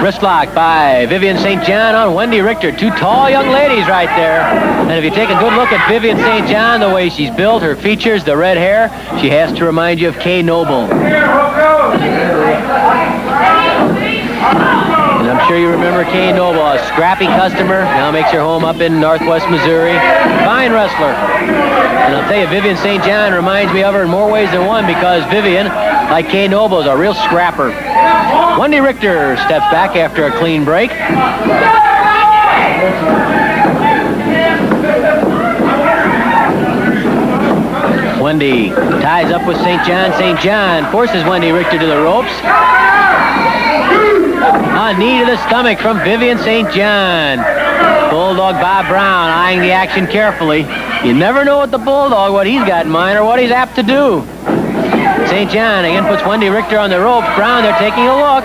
Wrist lock by Vivian St. John on Wendi Ritcher. Two tall young ladies right there. And if you take a good look at Vivian St. John, the way she's built, her features, the red hair, she has to remind you of Kay Noble. And I'm sure you remember Kay Noble, a scrappy customer, now makes her home up in Northwest Missouri. Fine wrestler. And I'll tell you, Vivian St. John reminds me of her in more ways than one because Vivian, like Kay Noble, is a real scrapper. Wendi Ritcher steps back after a clean break. Wendi ties up with St. John. St. John forces Wendi Ritcher to the ropes. A knee to the stomach from Vivian St. John. Bulldog Bobbrown eyeing the action carefully. You never know what the Bulldog, what he's got in mind or what he's apt to do. St. John again puts Wendi Ritcher on the ropes. Brown, they're taking a look.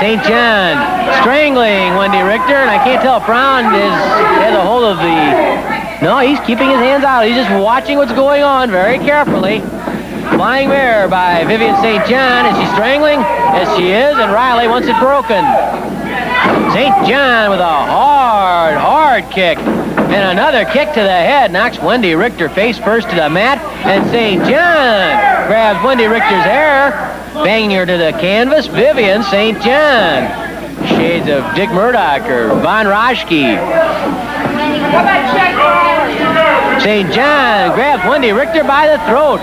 St. John strangling Wendi Ritcher, and I can't tell if Brown has a hold of the... No, he's keeping his hands out. He's just watching what's going on very carefully. Flying mare by Vivian St. John. Is she strangling? Yes, she is, and Riley wants it broken. St. John with a hard kick. And another kick to the head knocks Wendi Ritcher face first to the mat. And St. John grabs Wendi Ritcher's hair, banging her to the canvas. Vivian St. John. Shades of Dick Murdoch or Von Roschke. St. John grabs Wendi Ritcher by the throat.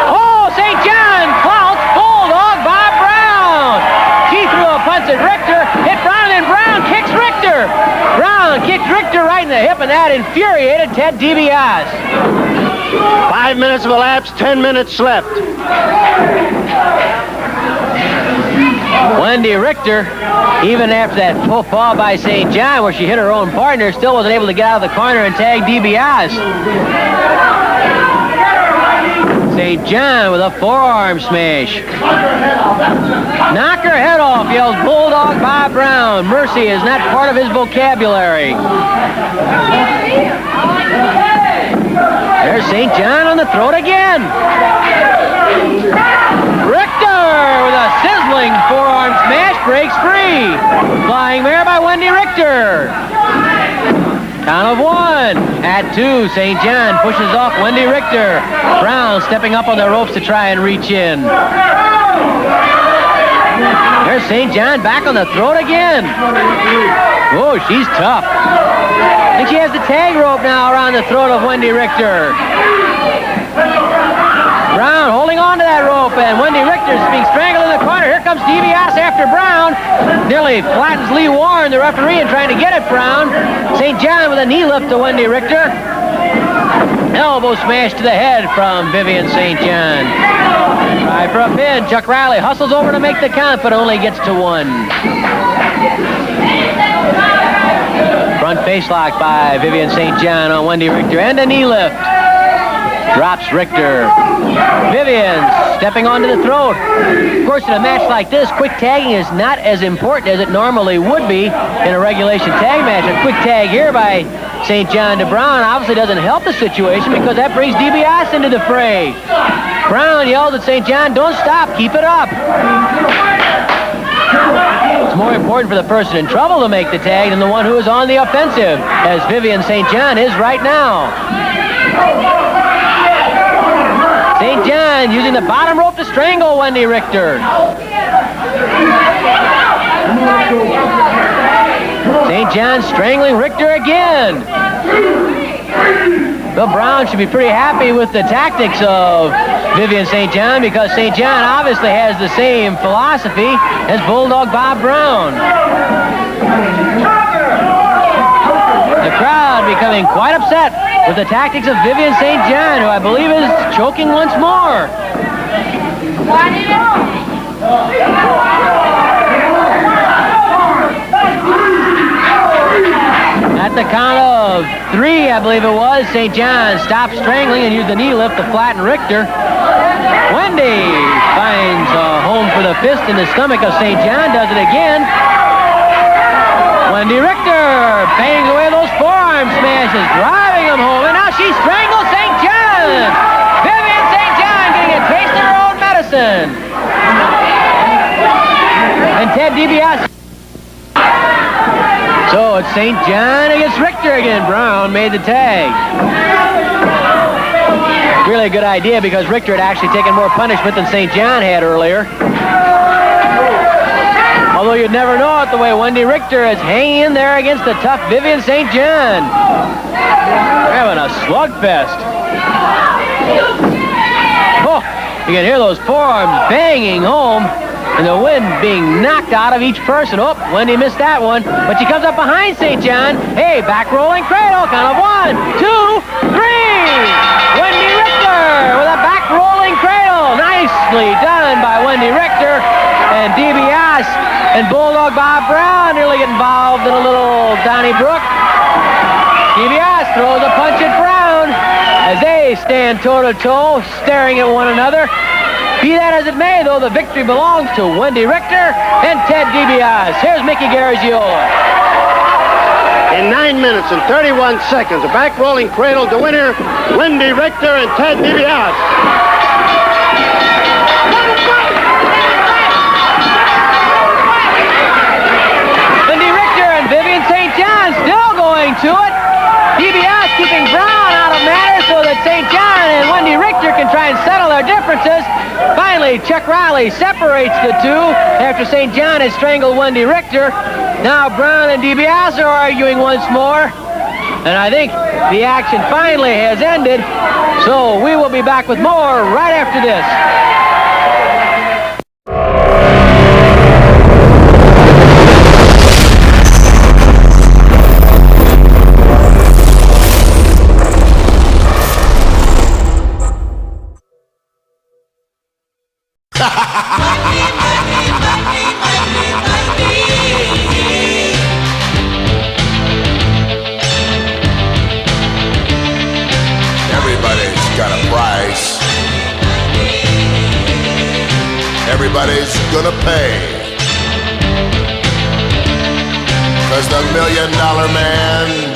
Oh, St. John clouts Bulldog Bobbrown. She threw a punch at Ritcher, hit Brown, and Brown kicks Ritcher. Brown kicks Ritcher right in the hip, and that infuriated Ted DiBiase. 5 minutes have elapsed, 10 minutes left. Wendi Ritcher, even after that fall by St. John where she hit her own partner, still wasn't able to get out of the corner and tag DiBiase. St. John with a forearm smash. Knock her head off, yells Bulldog Bobbrown. Mercy is not part of his vocabulary. There's St. John on the throat again. Ritcher with a sizzling forearm smash breaks free. Flying mare by Wendi Ritcher. Count of one. At two, St. John pushes off Wendi Ritcher. Brown stepping up on the ropes to try and reach in. There's St. John back on the throat again. Oh, she's tough. I think she has the tag rope now around the throat of Wendi Ritcher. Brown holding on to that rope, and Wendi Ritcher's being strangled in the corner. Here comes DiBiase after Brown. Nearly flattens Lee Warren, the referee, and trying to get at Brown. St. John with a knee lift to Wendi Ritcher. Elbow smash to the head from Vivian St. John. Try for a pin. Chuck Riley hustles over to make the count, but only gets to one. Front face lock by Vivian St. John on Wendi Ritcher, and a knee lift. Drops Ritcher. Vivian stepping onto the throat. Of course, in a match like this, quick tagging is not as important as it normally would be in a regulation tag match. A quick tag here by St. John to Brown obviously doesn't help the situation because that brings DiBiase into the fray. Brown yells at St. John, don't stop, keep it up. It's more important for the person in trouble to make the tag than the one who is on the offensive, as Vivian St. John is right now. St. John using the bottom rope to strangle Wendi Ritcher. St. John strangling Ritcher again. Bill Brown should be pretty happy with the tactics of Vivian St. John because St. John obviously has the same philosophy as Bulldog Bobbrown. The crowd becoming quite upset with the tactics of Vivian St. John, who I believe is choking once more. At the count of three, I believe it was, St. John stopped strangling and used the knee lift to flatten Ritcher. Wendi finds a home for the fist in the stomach of St. John, does it again. Wendi Ritcher bangs away those forearm smashes, driving him home, and now she strangles St. John. Vivian St. John getting a taste of her own medicine. Vivian. And Ted DiBiase. So it's St. John against Richter again. Brown made the tag. Really a good idea because Richter had actually taken more punishment than St. John had earlier. Although you'd never know it the way Wendi Richter is hanging in there against the tough Vivian St. John. They're having a slugfest. Oh, you can hear those forearms banging home and the wind being knocked out of each person. Oh, Wendi missed that one, but she comes up behind St. John. Hey, back rolling cradle, count of 1, 2, 3. Wendi Richter with a back rolling cradle. Nicely done by Wendi Richter. And dee-bee-AH-see and Bulldog Bobbrown nearly get involved in a little Donnybrook. dee-bee-AH-see throws a punch at Brown as they stand toe-to-toe, staring at one another. Be that as it may, though, the victory belongs to Wendi Richter and Ted DiBiase. Here's Mickey Garagiola. In 9 minutes and 31 seconds, a back rolling cradle to winner, Wendi Richter and Ted DiBiase. To it. dee-bee-AH-see keeping Brown out of matters so that St. John and Wendi Richter can try and settle their differences. Finally, Chuck Riley separates the two after St. John has strangled Wendi Richter. Now Brown and dee-bee-AH-see are arguing once more. And I think the action finally has ended. So we will be back with more right after this. Everybody's gonna pay, 'cause the $1 Million Man